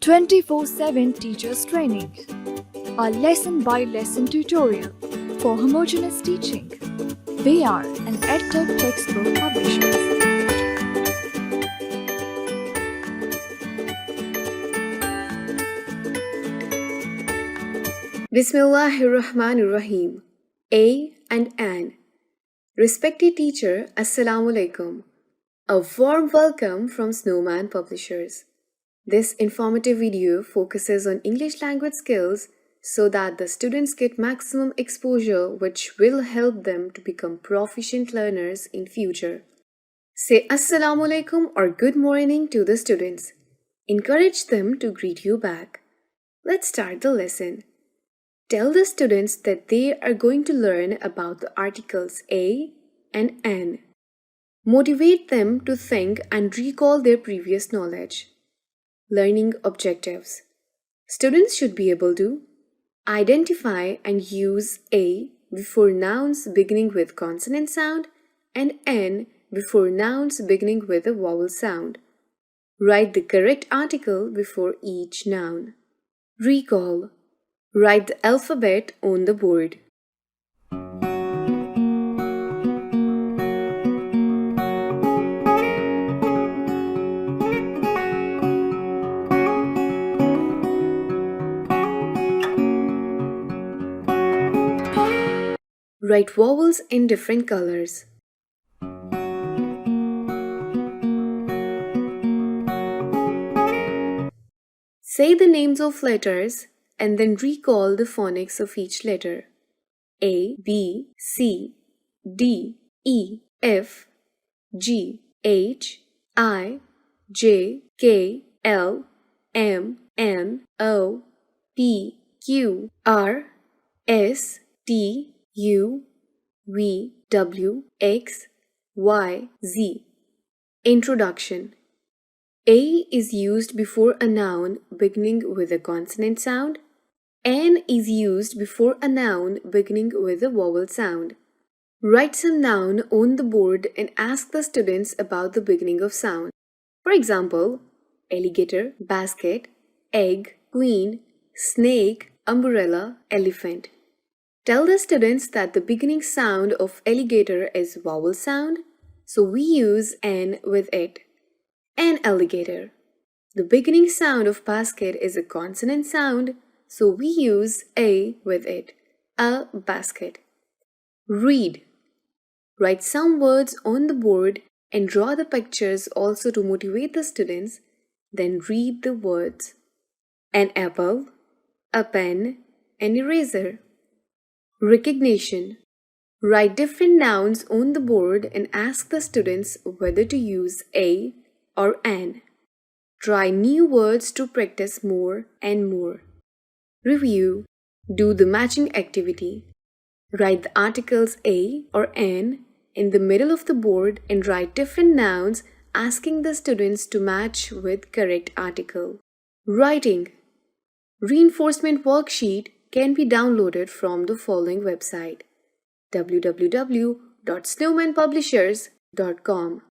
24/7 Teachers Training, a lesson-by-lesson tutorial for homogeneous teaching. We are an EdTech textbook publisher. Bismillahirrahmanirrahim. A and an. Respected teacher, Assalamu alaikum. A warm welcome from Snowman Publishers. This informative video focuses on English language skills so that the students get maximum exposure, which will help them to become proficient learners in future. Say Assalamu alaikum or good morning to the students. Encourage them to greet you back. Let's start the lesson. Tell the students that they are going to learn about the articles a and an. Motivate them to think and recall their previous knowledge. Learning objectives. Students should be able to identify and use a before nouns beginning with consonant sound and n before nouns beginning with a vowel sound. Write the correct article before each noun. Recall. Write the alphabet on the board. Write vowels in different colors. Say the names of letters and then recall the phonics of each letter. A, B, C, D, E, F, G, H, I, J, K, L, M, N, O, P, Q, R, S, T, U, V, W, X, Y, Z. Introduction. A is used before a noun beginning with a consonant sound. N is used before a noun beginning with a vowel sound. Write some noun on the board and ask the students about the beginning of sound. For example, alligator, basket, egg, queen, snake, umbrella, elephant. Tell the students that the beginning sound of alligator is vowel sound, so we use N with it. An alligator. The beginning sound of basket is a consonant sound, so we use A with it. A basket. Read. Write some words on the board and draw the pictures also to motivate the students, then read the words. An apple, a pen, an eraser. Recognition. Write different nouns on the board and ask the students whether to use a or an. Try new words to practice more and more. Review. Do the matching activity. Write the articles a or an in the middle of the board and write different nouns asking the students to match with correct article. Writing. Reinforcement worksheet can be downloaded from the following website: www.snowmanpublishers.com.